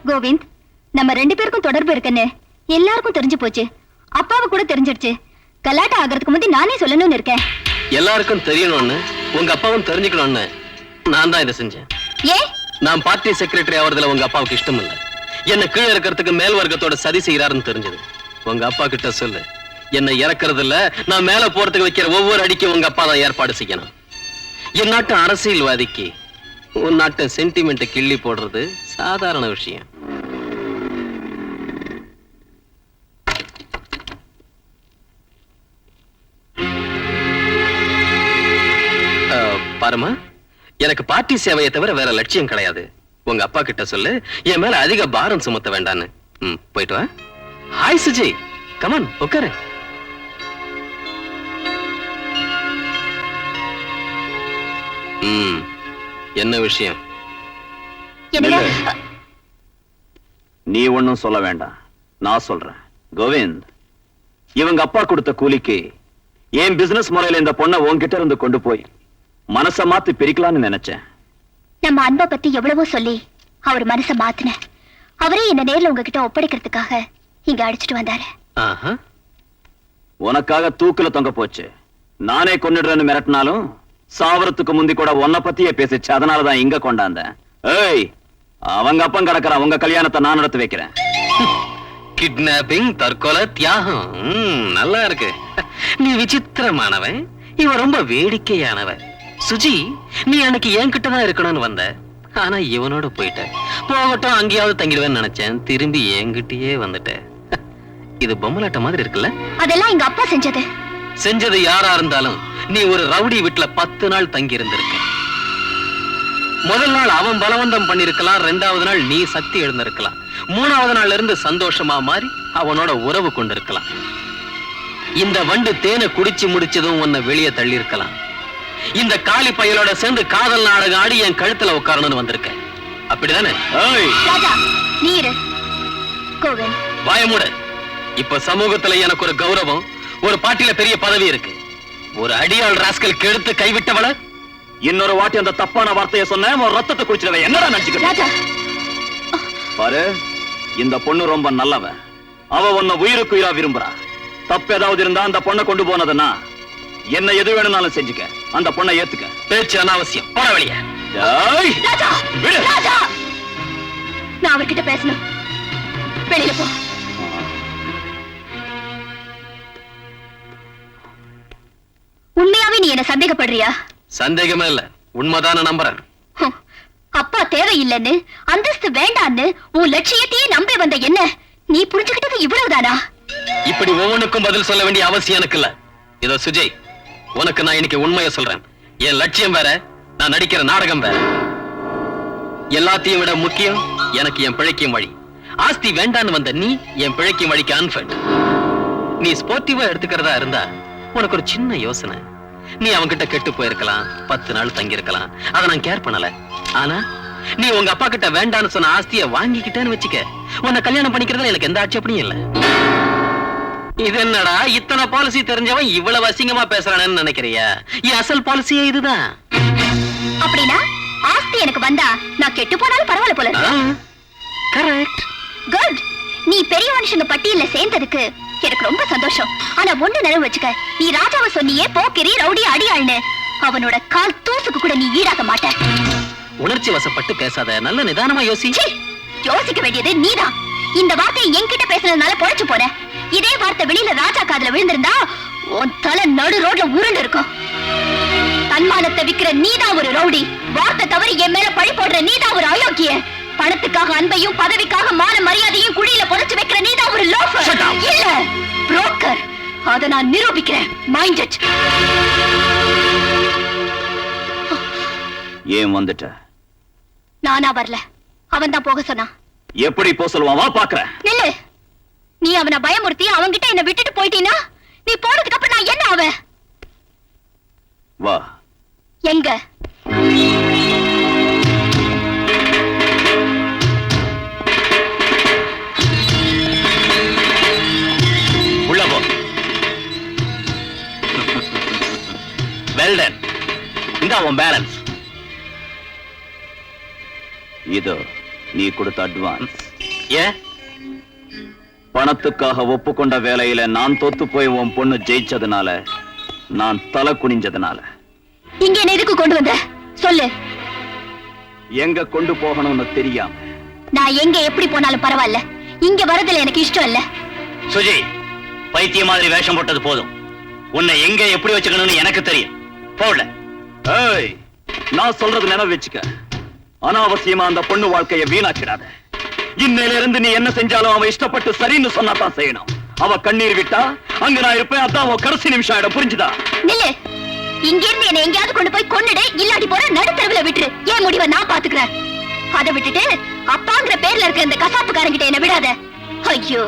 கோவிந்த், நம்ம 2 பேருக்கும் தொடர்பு இருக்குன்னு எல்லாருக்கும் தெரிஞ்சு போச்சு. அப்பாவுக்கு கூட தெரிஞ்சிடுச்சு. கலாட்டா ஆகிறதுக்கு முந்தி நானே சொல்லணும்னு இருக்கேன். எல்லாருக்கும் தெரியணும்னு, உங்க அப்பாவும் தெரிஞ்சுக்கணும்னு நான் தான் இதை செஞ்சேன். ஏன்? நான் பார்ட்டி செக்ரட்டரி ஆவறதுல உங்க அப்பாவுக்கு இஷ்டம் இல்ல. என்ன கீழே இருக்கிறதுக்கு மேல் வர்க்கத்தோட சதி செய்யறாருன்னு தெரிஞ்சது. உங்க அப்பா கிட்ட சொல்லு, என்ன இறக்குறது இல்ல, நான் மேல போறதுக்கு வைக்கிற ஒவ்வொரு அடிக்கும் உங்க அப்பா தான் ஏற்பாடு செய்யணும். என் நாட்டு அரசியல்வாதிக்கு உன் நாட்டு சென்டிமெண்ட் கிள்ளி போடுறது சாதாரண விஷயம். பாருமா, எனக்கு பார்ட்டி சேவையை தவிர வேற லட்சியம் கிடையாது. உங்க அப்பா கிட்ட சொல்லு, என் மேல அதிக பாரம் சுமத்த வேண்டான்னு. போயிட்டு வா. ஹாய் சுஜி, கமான் உட்காரு. என்ன விஷயம்? நீ ஒன்னும் சொல்ல வேண்டாம், நான் சொல்றேன். கோவிந்த், இவங்க அப்பா கொடுத்த கூலிக்கு ஏன் பிசினஸ் முறையில இந்த பொண்ணை உன்கிட்ட இருந்து கொண்டு போய் மனச மாத்தி பிரிக்கலாம்னு நினைச்சேன். நம்ம அன்பை பத்தி எவ்வளவோ சொல்லி அவர் மனச மாத்தின. அவரே என்ன நேர்ல உங்ககிட்ட ஒப்படைக்கிறதுக்காக இங்க அடிச்சிட்டு வந்தாரு. உனக்காக தூக்குல தொங்க போச்சு. நானே கொன்னுடுறேன்னு மிரட்டினாலும் சாவரத்துக்கு முந்தி கூட உன்னை பத்தியே பேசிச்சு. அதனாலதான் இங்க கொண்டாந்தேன். ஏய், அவங்க அப்பன் கிடக்குறான். உங்க கல்யாணத்தை நான் நடத்தி வைக்கிறேன். கிட்னாப்பிங், தற்கொலை, தியாகம். நல்லா இருக்கு. நீ விசித்திரமானவன், இவன் ரொம்ப வேடிக்கையானவன். சுஜி, நீ அன்னைக்கு என்கிட்ட தான் இருக்கணும்னு வந்த, ஆனா இவனோட போயிட்ட. போகட்டும், அங்கேயாவது தங்கிடுவேன்னு நினைச்சேன். திரும்பி என்கிட்டயே வந்துட்ட. இது பொம்மலாட்ட மாதிரி இருக்குல்ல? அதெல்லாம் எங்க அப்பா செஞ்சது. செஞ்சது யாரா இருந்தாலும் நீ ஒரு ரவுடி வீட்டுல 10 நாள் தங்கி இருந்திருக்க. முதல் நாள் அவன் பலவந்தம் பண்ணிருக்கலாம், 2வது நாள் நீ சக்தி எழுந்திருக்கலாம், 3வது நாள்ல இருந்து சந்தோஷமா மாறி அவனோட உறவு கொண்டிருக்கலாம். இந்த வண்டு தேனை குடிச்சு முடிச்சதும் உன்னை வெளியே தள்ளி இருக்கலாம். இந்த காளி பயலோட சேர்ந்து காதல் நாடகம் ஆடி என் கழுத்துல உட்காரணும்னு வந்திருக்க. அப்படிதானே? வாயமுட. இப்ப சமூகத்துல எனக்கு ஒரு கௌரவம், ஒரு பாட்டில பெரிய பதவி இருக்கு. ஒரு அடியாள் ராஸ்கல் கெடுத்து கைவிட்டவள இன்னொரு வாட்டி அந்த தப்பான வார்த்தையை சொன்ன ஒரு ரத்தத்தை குடிச்சிருவேன். என்னடா நினைச்சுக்க பாரு, இந்த பொண்ணு ரொம்ப நல்லவ. அவ உன்னை உயிருக்கு உயிரா விரும்புறா. தப்பு ஏதாவது இருந்தா அந்த பொண்ணை கொண்டு போனதுன்னா என்ன எது வேணும்னாலும் செஞ்சுக்க. அந்த பொண்ணை ஏத்துக்க. பேச்சு அனாவசியம். போற வழிய. நான் அவர்கிட்ட பேசணும். வெளியில போ. உண்மையாவே நீ என்ன சந்தேகப்படுறியா? சந்தேகமே இல்ல, உண்மைதான நம்புறேன். அப்பா தேவையில்லைன்னு, அந்தஸ்து வேண்டான்னு உன் லட்சியத்தையே நம்பி வந்த என்ன நீ புரிஞ்சுக்கிட்டது இவ்வளவுதானா? இப்படி ஒவ்வொன்றுக்கும் பதில் சொல்ல வேண்டிய அவசியம் எனக்கு இல்ல. இதோ சுஜய், உனக்கு நான் இன்னைக்கு உண்மையை சொல்றேன். என் லட்சியம் வேற, நான் நடிக்கிற நாடகம் வேற. எல்லாத்தையும் விட முக்கியம் எனக்கு என் பிழைக்கும் வழி. ஆஸ்தி வேண்டான்னு வந்த நீ என் பிழைக்கும் வழிக்கு அன்ஃபிட். நீ ஸ்போர்ட்டிவா எடுத்துக்கிறதா இருந்தா உனக்கு ஒரு சின்ன யோசனை. நீ அவன்கிட்ட கெட்டு போயிருக்கலாம், 10 நாள் தங்கி இருக்கலாம். அதை நான் கேர் பண்ணல. ஆனா நீ உங்க அப்பா கிட்ட வேண்டான்னு சொன்ன ஆஸ்தியை வாங்கிக்கிட்டேன்னு வச்சுக்க, உன்னை கல்யாணம் பண்ணிக்கிறதுல எனக்கு எந்த ஆட்சேபனையும் இல்ல. இது என்னடா இத்தனை பாலிசி தெரிஞ்சவன் இவ்வளவு அசிங்கமா பேசுறானேன்னு நினைக்கிறியா? என் அசல் பாலிசியே இதுதான். அப்படின்னா ஆஸ்தி எனக்கு வந்தா நான் கெட்டு போனாலும் பரவாயில்ல போல. கரெக்ட். குட். நீ பெரிய மனுஷங்க பட்டியல்ல சேர்ந்ததுக்கு எனக்கு ரொம்ப சந்தோஷம். ஆனா ஒண்ணு நினைவு வச்சுக்க, நீ ராஜாவை சொன்னியே போக்கிரி, ரவுடி, அடியாள்னு, அவனோட கால் தூசுக்கு கூட நீ ஈடாக மாட்ட. உணர்ச்சி வசப்பட்டு பேசாத, நல்ல நிதானமா யோசி. யோசிக்க வேண்டியது நீதான். இந்த வார்த்தையை என்கிட்ட பேசுனதுனால பொழைச்சு போற. இதே வார்த்தை வெளியில ராஜா காதுல விழுந்திருந்தா உன் தலை நடு ரோட்ல உருண்டு இருக்கும். தன்மானத்தை விக்கிற நீதான் ஒரு ரவுடி. வார்த்தை தவறி என் மேல பழி போடுற நீதான் ஒரு அயோக்கிய. பணத்துக்காக அன்பையும் பதவிக்காக மான மரியாதையும் குழியில புதைச்சு வைக்கிற நீதான் ஒரு லோஃபர். இல்ல, புரோக்கர். அத நான் நிரூபிக்கிறேன். Mind it. ஏன் வந்துட்ட? நானா வரல, அவன் தான் போக சொன்னான். எப்படி போ சொல்லுவான்? வா பாக்குறேன். நில்லு. நீ அவனை பயமுறுத்தி அவன்கிட்ட என்ன விட்டுட்டு போயிட்டீனா நீ போனதுக்கு அப்புறம் நான் என்ன ஆவேன்? வா. எங்க? உள்ள போ. Well done. இந்த உன் பேலன்ஸ். இதோ நீ கொடுத்த அட்வான்ஸ். ஏன்? பணத்துக்காக ஒப்புக்கொண்ட வேலையில நான் தோத்து போய் உன் பொண்ணு ஜெயிச்சதுனால, நான் தலை குனிஞ்சதுனால. இங்க என்ன எதுக்கு கொண்டு வந்த சொல்லு. எங்க கொண்டு போகணும்னு தெரியாம. நான் எங்க எப்படி போனாலும் பரவாயில்ல, இங்க வரதுல எனக்கு இஷ்டம் இல்ல. சுஜி, பைத்திய மாதிரி வேஷம் போட்டது போதும். உன்னை எங்க எப்படி வச்சுக்கணும்னு எனக்கு தெரியும். போல. ஏய், நான் சொல்றது நினைவு வச்சுக்க. அனாவசியமா அந்த பொண்ணு வாழ்க்கைய வீணாக்கிடாத. இன்னையில இருந்து நீ என்ன செஞ்சாலும் அவ இஷ்டப்பட்டு சரின்னு சொன்னாதான் செய்யணும். அவ கண்ணீர் விட்டா அங்க நான் இருப்பேன். அதான் அவன் கடைசி நிமிஷம் ஆயிடும். புரிஞ்சுதா? நில்லு. இங்க இருந்து என்ன எங்கயாவது கொண்டு போய் கொன்னுடு, இல்லாட்டி போற நடுத்தரவுல விட்டுரு. ஏன் முடிவை நான் பாத்துக்கிறேன். அதை விட்டுட்டு அப்பாங்கிற பேர்ல இருக்க இந்த கசாப்புக்காரங்கிட்ட என்ன விடாத. ஐயோ,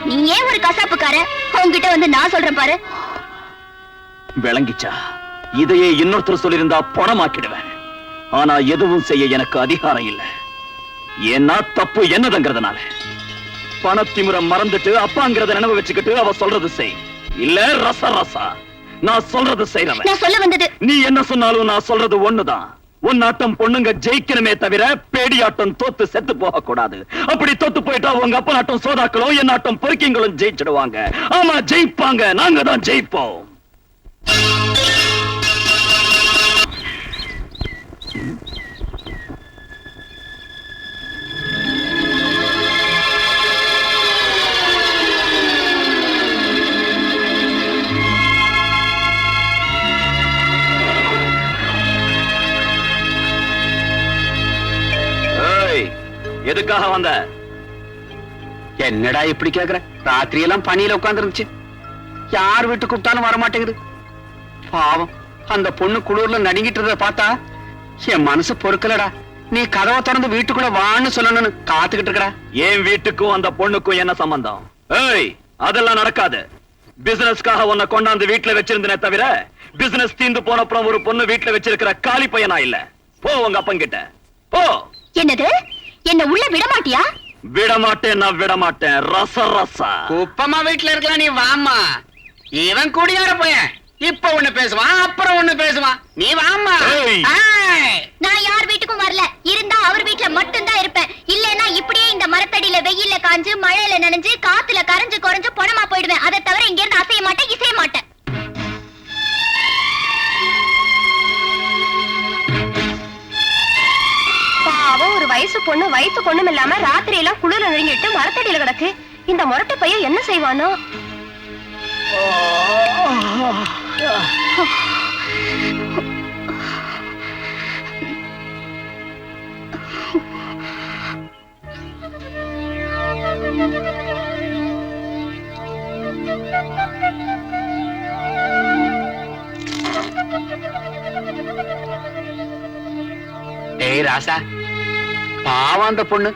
நீ ஏன் ஒரு கசாப்புக்கார? உன்கிட்ட வந்து நான் சொல்றேன் பாரு. விளங்கிச்சா? இதையே இன்னொருத்தர் சொல்லியிருந்தா பணமாக்கிடுவேன். ஆனா எதுவும் செய்ய எனக்கு அதிகாரம் இல்லை. ஏன்னா தப்பு என்னதுங்கிறதுனால. பணத்திமுறை மறந்துட்டு அப்பாங்கிறத நினைவு வச்சுக்கிட்டு அவ சொல்றது செய். இல்ல ரச ரசா நான் சொல்றது செய்யறவன். நான் சொல்ல வந்தது, நீ என்ன சொன்னாலும் நான் சொல்றது ஒண்ணுதான். உன்னாட்டம் பொண்ணுங்க ஜெயிக்கணுமே தவிர பேடியாட்டம் தோத்து செத்து போக கூடாது. அப்படி தோத்து போயிட்டா உங்க அப்பா நாட்டம் சோதாக்களும் என் நாட்டம் பொறுக்கிங்களும் ஜெயிச்சிடுவாங்க. ஆமா, ஜெயிப்பாங்க. நாங்க தான் ஜெயிப்போம். எதுக்காக வந்த? என்னடா இப்படி கேக்குற? ராத்திரி எல்லாம் பணியில உட்கார்ந்து இருந்துச்சு. யார் வீட்டு கூப்பிட்டாலும் வரமாட்டேங்குது. பாவம், அந்த பொண்ணு குளூர்ல நடுங்கிட்டு பார்த்தா என் மனசு பொறுக்கலடா. நீ கதவை திறந்து வீட்டுக்குள்ள வான்னு சொல்லணும்னு காத்துக்கிட்டு இருக்கடா. என் வீட்டுக்கும் அந்த பொண்ணுக்கும் என்ன சம்பந்தம்? ஏய், அதெல்லாம் நடக்காது. பிசினஸ்க்காக உன்னை கொண்டாந்து வீட்டுல வச்சிருந்தனே தவிர, பிசினஸ் தீந்து போன அப்புறம் ஒரு பொண்ணு வீட்டுல வச்சிருக்கிற காலி பையனா இல்ல. போ உங்க அப்பங்கிட்ட போ. என்னது? என்ன உள்ள விட மாட்டியா? விடமாட்டேன், நான் விடமாட்டேன். ரச ரசா குப்பமா வீட்டுல இருக்கலாம். நீ வாமா. இவன் குடியார பையன். இப்ப ஒண்ணு பேசுவான், அப்புறம் ஒண்ணு பேசுவான். நீ வாமா. நான் யார் வீட்டுக்கும் வரல. இருந்தா அவர் வீட்டுல மட்டும் தான் இருப்பேன். இல்லன்னா இப்படியே இந்த மரத்தடியில வெயில்ல காஞ்சு மழையில நனைஞ்சு காத்துல கரைஞ்சு குறைஞ்சு பணமா போயிடுவேன். அதை தவிர இங்க இருந்து அசைய மாட்டேன், இசைய மாட்டேன். பாவம், ஒரு வயசு பொண்ணு வயிற்று கொண்ணும் இல்லாம ராத்திரி எல்லாம் குளிர நெருங்கிட்டு மரத்தடியில கிடக்கு. இந்த முரட்டு பையன் என்ன செய்வானோ? ஏய் ராசா, பாவம் அந்த பொண்ணு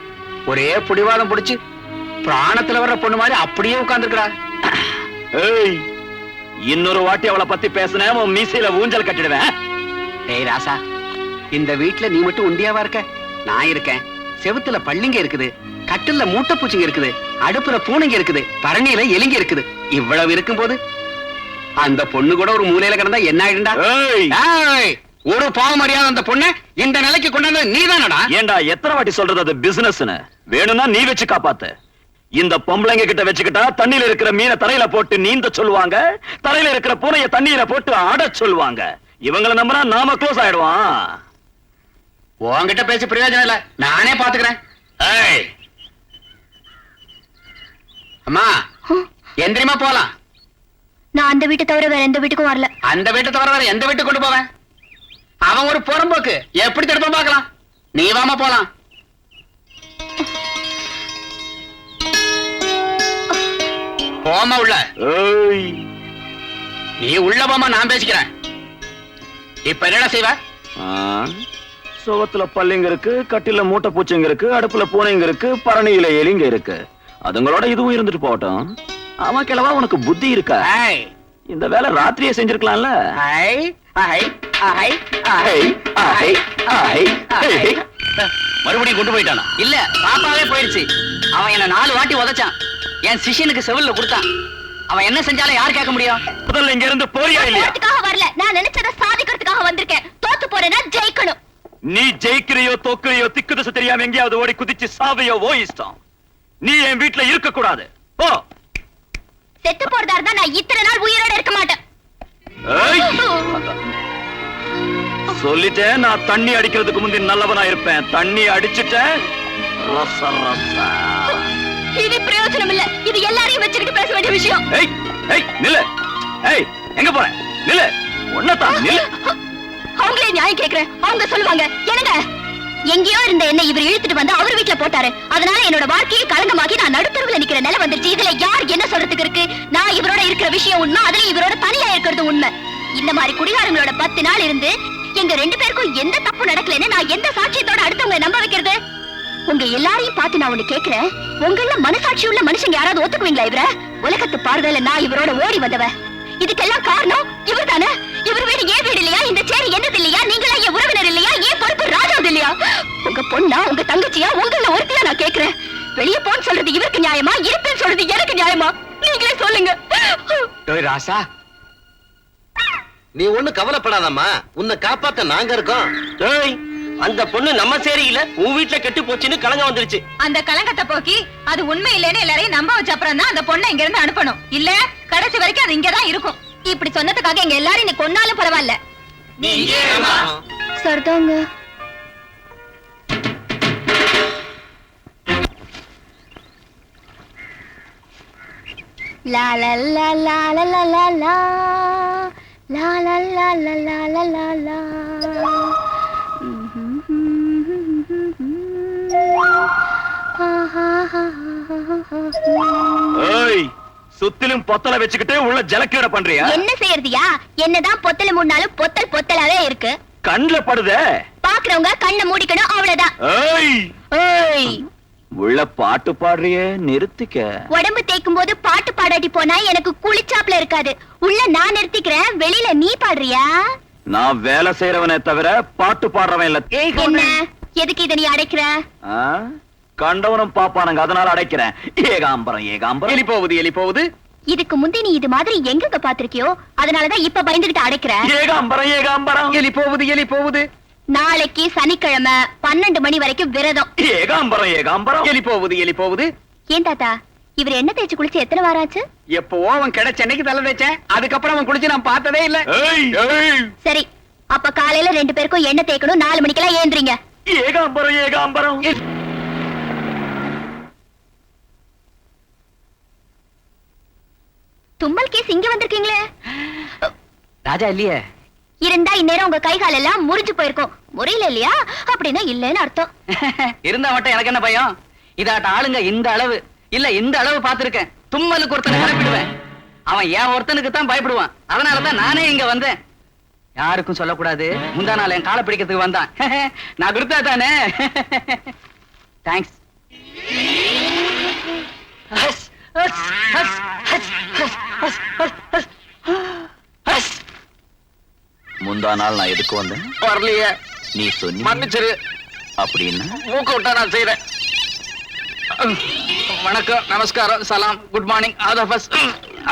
ஒரே புடிவாதம் புடிச்சு பிராணத்துல வர்ற பொண்ணு மாதிரி அப்படியே உட்கார்ந்துருக்கா. ஏய், இன்னொரு வாட்டி அவளை பத்தி பேசினேன், உன் மீசையில ஊஞ்சல் கட்டிடுவேன். ஏய் ராசா, இந்த வீட்டுல நீ மட்டும் உண்டியாவா இருக்க? நான் இருக்கேன். செவுத்துல பள்ளிங்க இருக்குது, கட்டில்ல மூட்டை பூச்சிங்க இருக்குது, அடுப்புல பூனைங்க இருக்குது, பரணியில எலிங்க இருக்குது. இவ்வளவு இருக்கும் போது அந்த பொண்ணு கூட ஒரு மூலையில கிடந்தா என்ன ஆயிடுண்டா? ஏய், ஒரு பாவம் அறியாத அந்த பொண்ணு இந்த நிலைக்கு கொண்டாந்து நீதானடா? ஏண்டா எத்தனை வாட்டி சொல்றது அது பிசினஸ்னு? வேணும்னா நீ வச்சு காப்பாத்து. இந்த பொம்பளைங்க கிட்ட வச்சுக்கிட்டா தண்ணியில இருக்கிற மீனை தரையில போட்டு நீந்த சொல்லுவாங்க, தரையில இருக்கிற பூனைய தண்ணீரை போட்டு ஆட சொல்லுவாங்க. இவங்களை நம்பினா நாம க்ளோஸ் ஆயிடுவான். உன்கிட்ட பேசி பிரயோஜனம் இல்ல, நானே பாத்துக்கிறேன். ஏய் அம்மா, எந்திரிமா போலாம். நான் அந்த வீட்டை தவிர வேற எந்த வீட்டுக்கும் வரல. அந்த வீட்டை தவிர வேற எந்த வீட்டுக்கு கொண்டு போவேன்? அவன் ஒரு புறம்போக்கு, எப்படி தடுப்ப பார்க்கலாம். நீ வாமா போலாம். போமா உள்ள. நீ உள்ள போமா, நான் பேசிக்கிறேன். இப்ப என்னடா செய்வ? சுவத்துல பல்லிங்க இருக்கு, கட்டில மூட்டை பூச்சிங்க இருக்கு, அடுப்புல பூனைங்க இருக்கு, பரணியில எலிங்க இருக்கு. அதுங்களோட இதுவும் இருந்துட்டு போகட்டும். ஆமா கிழவா, உனக்கு புத்தி இருக்கா? இந்த வேலை ராத்திரியே செஞ்சிருக்கலாம்ல. மறுபடியும் கொண்டு போயிட்டானா? இல்ல, பாப்பாவே போயிடுச்சு. அவன் என்ன 4 வாட்டி உதைச்சான். என் சிஷியனுக்கு செவில்ல கொடுத்தான். அவன் என்ன செஞ்சாலும் யார் கேட்க முடியும்? முதல்ல இங்க இருந்து போறியா இல்லையா? வரல, நான் நினைச்சதை சாதிக்கிறதுக்காக வந்திருக்கேன். தோத்து போறேன்னா ஜெயிக்கணும். நீ ஜெயிக்கிறியோ தோக்கிறியோ திக்கு திசை தெரியாம எங்கேயாவது ஓடி குதிச்சு சாவையோ ஓ இஷ்டம். நீ என் வீட்டுல இருக்க கூடாது. போ. செத்து போறதா இருந்தா நான் இத்தனை நாள் உயிரோட இருக்க மாட்டேன். ஏய்! சொல்லிட்டேன், நான் தண்ணி அடிக்கிறதுக்கு முந்தி நல்லவனா இருப்பேன். தண்ணி அடிச்சுட்டேன். ரச ரச. இது பிரயோஜனம் இல்ல. இது எல்லாரையும் வச்சுக்கிட்டு பேச வேண்டிய விஷயம். ஏய் ஏய் நில்லு. ஏய் எங்க போற? நில்லு. ஒன்னதான் நில்லு. அவங்களே நியாயம் கேக்குறேன். அவங்க சொல்லுவாங்க, என்னங்க எங்கேயோ இருந்த என்ன இவர் இழுத்துட்டு வந்து அவர் வீட்டுல போட்டாரு. அதனால என்னோட வாழ்க்கையை களங்கமாக்கி நான் நடுத்தருவுல நிக்கிற நிலை வந்துருச்சு. இதுல யார் என்ன சொல்றதுக்கு இருக்கு? நான் இவரோட இருக்கிற விஷயம் உண்மை, அதுல இவரோட தனியா இருக்கிறது உண்மை. இந்த மாதிரி குடிகாரங்களோட 10 நாள் இருந்து எங்க 2 பேருக்கும் எந்த தப்பு நடக்கலன்னு நான் எந்த சாட்சியத்தோட அடுத்தவங்களை நம்ப வைக்கிறது? உங்க எல்லாரையும் பார்த்து நான் ஒண்ணு கேக்குறேன். உங்கள மனசாட்சி உள்ள மனுஷங்க யாராவது ஒத்துக்குவீங்களா இவர? உலகத்து பார்வையில நான் இவரோட ஓடி வந்தவ. இதுக்கெல்லாம் காரணம் இவர் தானே. இவர் வீடு ஏன் வீடு இல்லையா? இந்த சேரி என்னது இல்லையா? நீங்களா என் உறவினர் இல்லையா? ஏன் பொறுப்பு ராஜாவது இல்லையா? உங்க பொண்ணா, உங்க தங்கச்சியா, உங்கள ஒருத்தியா நான் கேக்குறேன். வெளியே போன்னு சொல்றது இவருக்கு நியாயமா? இருப்பேன்னு சொல்றது எனக்கு நியாயமா? நீங்களே சொல்லுங்க. ராசா, நீ ஒண்ணு கவலைப்படாதம்மா, உன்னை காப்பாத்த நாங்க இருக்கோம். அந்த பொண்ணு நம்ம சேரியில உன் வீட்டுல கெட்டு போச்சுன்னு கலங்க வந்துருச்சு. அந்த கலங்கத்தை போக்கி அது உண்மை இல்லைன்னு எல்லாரையும் நம்ப வச்ச அப்புறம் தான் அந்த பொண்ணை இங்க இருந்து அனுப்பணும். இல்ல கடைசி வரைக்கும் அது இங்கதான் இருக்கும். இப்படி சொன்னதுக்காக எங்க எல்லாரும் நீ கொன்னாலும் பரவாயில்ல. சரிதாங்க. லா லா லா லா லா லா லா லா லா லா லா லா லா லா லா. ஏய், சுத்திலும் பொத்தல வச்சுக்கிட்டு உள்ள ஜலக்கீட பண்றியா? என்ன செய்யறதியா? என்னதான் பொத்தல முன்னாலும் பொத்தல் பொத்தலாவே இருக்கு. கண்ணுல படுதே. பாக்குறவங்க கண்ணை மூடிக்கணும், அவ்வளவுதான். ஏய் ஏய், உள்ள பாட்டு பாடுறியே, நிறுத்திக்க. உடம்பு தேய்க்கும் போது பாட்டு பாடாட்டி போனா எனக்கு குளிச்சாப்ல இருக்காது. உள்ள நான் நிறுத்திக்கிறேன், வெளியில நீ பாடுறியா? நான் வேலை செய்யறவனே தவிர பாட்டு பாடுறவன் இல்ல. என்ன எதுக்கு இத நீ அடைக்கிற? கண்டவனும் பாப்பானுங்க, அதனால அடைக்கிறேன். ஏகாம்பரம் ஏகாம்பரம். எலி போகுது எலி போகுது. இதுக்கு முந்தி நீ இது மாதிரி எங்க பாத்திருக்கியோ, அதனாலதான் இப்ப பயந்துகிட்டு அடைக்கிற. ஏகாம்பரம் ஏகாம்பரம். எலி போகுது எலி போகுது. நாளைக்கு சனிக்கிழமை 12 மணி வரைக்கும் விரதம். ஏகாம்பரம் ஏகாம்பரம். எலி போகுது எலி போகுது. ஏன் தாத்தா, இவர் என்ன தேய்ச்சு குளிச்சு எத்தனை வாராச்சு? எப்பவோ அவன் கிடைச்ச அன்னைக்கு தலை தேய்ச்சேன். அதுக்கப்புறம் அவன் குளிச்சு நான் பார்த்ததே இல்ல. சரி, அப்ப காலையில 2 பேருக்கும் எண்ணெய் தேய்க்கணும். 4 மணிக்கெல்லாம் ஏந்திரீங்க. ஏகாம்பரம் ஏகாம்பரம். தும்மல் கேஸ் இங்க வந்திருக்கீங்களே. ராஜா இல்லையே. இருந்தா இந்நேரம் உங்க கை கால் எல்லாம் முறிஞ்சு போயிருக்கும். முறையில இல்லையா? அப்படின்னா இல்லன்னு அர்த்தம். இருந்தா மட்டும் எனக்கு என்ன பயம்? இதாட்ட ஆளுங்க இந்த அளவு இல்ல இந்த அளவு பாத்துருக்கேன். தும்மலுக்கு ஒருத்தனை கிளப்பிடுவேன். அவன் என் ஒருத்தனுக்கு தான் பயப்படுவான். அதனாலதான் நானே இங்க வந்தேன். யாருக்கும் சொல்லக்கூடாது. முந்தா நாள் என் காலை பிடிக்கிறதுக்கு வந்தான். நான் கொடுத்தா தானே. தேங்க்ஸ். முந்தா நாள் நான் எதுக்கு வந்தேன்? வரலையே. நீ சொன்ன மன்னிச்சிரு. அப்படின்னா மூக்க விட்டா நான் செய்யறேன். வணக்கம், நமஸ்காரம், சலாம், குட் மார்னிங், ஆதபஸ்.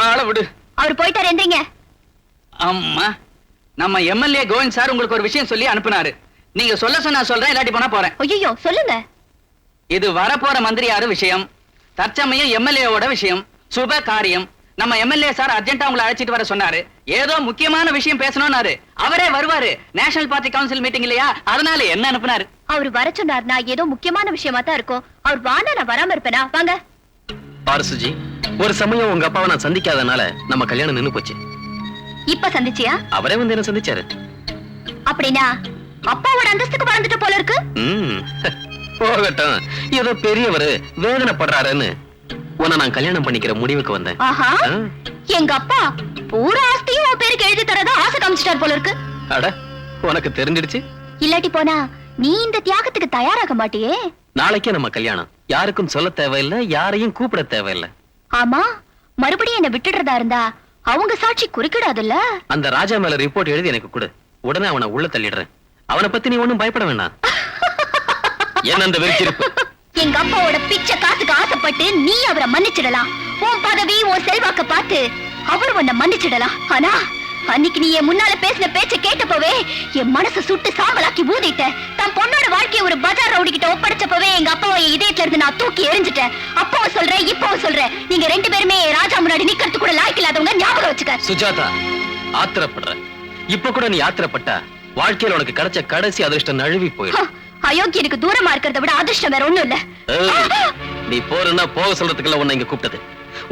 ஆள விடு. அவர் போயிட்டாரு, எந்திரிங்க. அம்மா, நம்ம எம்எல்ஏ கோவிந்த் சார் உங்களுக்கு ஒரு விஷயம் சொல்லி அனுப்புனாரு. நீங்க சொல்ல சொன்னா சொல்றேன், இல்லாட்டி போனா போறேன். ஐயோ, சொல்லுங்க. இது வரப்போற மந்திரியாரு விஷயம், தற்சமயம் எம்எல்ஏவோட விஷயம், சுப காரியம். நம்ம எம்எல்ஏ சார் அர்ஜென்ட்டா உங்களை அழைச்சிட்டு வர சொன்னாரு. ஏதோ முக்கியமான விஷயம் பேசணும்னாரு. அவரே வருவாரு. நேஷனல் பார்ட்டி கவுன்சில் மீட்டிங் இல்லையா, அதனால என்ன அனுப்புனாரு. அவர் வர சொன்னார்னா ஏதோ முக்கியமான விஷயமா தான் இருக்கும். அவர் வாண்டா நான் வராம இருப்பேனா? வாங்க. பாரசுஜி, ஒரு சமயம் உங்க அப்பாவை நான் சந்திக்காதனால நம்ம கல்யாணம் நின்னு போச்சு. இப்ப சந்திச்சியா? அவரே வந்து என்ன சந்திச்சாரு. அப்படின்னா அப்பாவோட அந்தஸ்துக்கு வளர்ந்துட்டு போல இருக்கு. போகட்டும், ஏதோ பெரியவரு வேதனைப்படுறாருன்னு உன்னை நான் கல்யாணம் பண்ணிக்கிற முடிவுக்கு வந்தேன். ஆஹா, எங்க அப்பா பூரா ஆஸ்தியும் உன் பேருக்கு எழுதி தரதா ஆசை காமிச்சிட்டார் போல இருக்கு. அட, உனக்கு தெரிஞ்சிடுச்சு. இல்லாட்டி போனா நீ இந்த தியாகத்துக்கு தயாராக மாட்டியே. நாளைக்கே நம்ம கல்யாணம். யாருக்கும் சொல்ல தேவையில்லை, யாரையும் கூப்பிட தேவையில்லை. ஆமா, மறுபடியும் என்ன விட்டுடுறதா இருந்தா அவங்க சாட்சி குறுக்கிடாதுல்ல. அந்த ராஜா மேல ரிப்போர்ட் எழுதி எனக்கு கொடு. உடனே அவனை உள்ள தள்ளிடுறேன். அவனை பத்தி நீ ஒண்ணும் பயப்பட வேண்டாம். என்ன அந்த வெறிச்சிருப்பு? எங்க அப்பாவோட பிச்சை காசுக்கு ஆசைப்பட்டு நீ அவரை மன்னிச்சிடலாம். உன் பதவி, உன் செல்வாக்க பார்த்து அவர் உன்னை மன்னிச்சிடலாம். ஆனா அன்னைக்கு நீ என் முன்னால பேசின பேச்ச கேட்டப்பவே என் மனசு சுட்டு சாம்பலாக்கி ஊதிட்ட. தன் பொண்ணோட வாழ்க்கையை ஒரு பஜார் ரவுடி கிட்ட ஒப்படைச்சப்பவே எங்க அப்பாவை என் இதயத்துல இருந்து நான் தூக்கி எறிஞ்சிட்டேன். அப்பவும் சொல்றேன், இப்பவும் சொல்றேன், நீங்க 2 பேருமே ராஜா முன்னாடி நிக்கிறது கூட லாய்க்கு இல்லாதவங்க, ஞாபகம் வச்சுக்க. சுஜாதா, ஆத்திரப்படுற. இப்ப கூட நீ ஆத்திரப்பட்டா வாழ்க்கையில உனக்கு கிடைச்ச கடைசி அதிர்ஷ்டம் நழுவி போயிடும். அயோக்கியனுக்கு தூரமா இருக்கிறத விட அதிர்ஷ்டம் வேற ஒண்ணும் இல்ல. நீ போறன்னா போக சொல்றதுக்குள்ள உன்னை இங்க கூப்பிட்டது.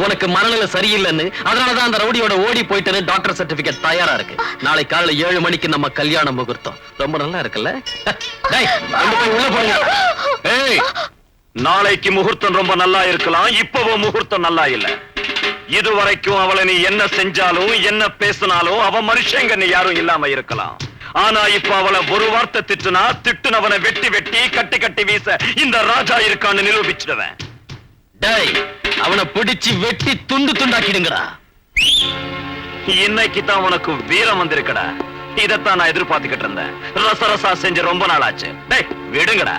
உனக்கு மனநிலை சரியில்லைன்னு, அதனாலதான் அந்த ரவுடியோட ஓடி போயிட்டு டாக்டர் சர்டிபிகேட் தயாரா இருக்கு. நாளை காலையில 7 மணிக்கு நம்ம கல்யாண முகூர்த்தம். ரொம்ப நல்லா இருக்குல்ல? டேய், கொண்டு போய் உள்ள போங்க. ஏய், நாளைக்கு முகூர்த்தம் ரொம்ப நல்லா இருக்கலாம், இப்பவும் முகூர்த்தம் நல்லா இல்ல. இதுவரைக்கும் அவளை நீ என்ன செஞ்சாலும் என்ன பேசினாலும் அவ மனுஷங்க நீ யாரும் இல்லாம இருக்கலாம். ஆனா இப்ப அவளை ஒரு வார்த்தை திட்டுனா திட்டுனவனை வெட்டி வெட்டி கட்டி கட்டி வீச இந்த ராஜா இருக்கான்னு நிரூபிச்சிடுவேன். டேய், அவனை பிடிச்சு வெட்டி துண்டு துண்டாக்கிடுங்கடா. இன்னைக்கு தான் உனக்கு வீரம் வந்திருக்கடா. இதத்தான் நான் எதிர்பார்த்துக்கிட்டு இருந்தேன். ரசரசா செஞ்சு ரொம்ப நாள் ஆச்சு. டேய், விடுங்கடா.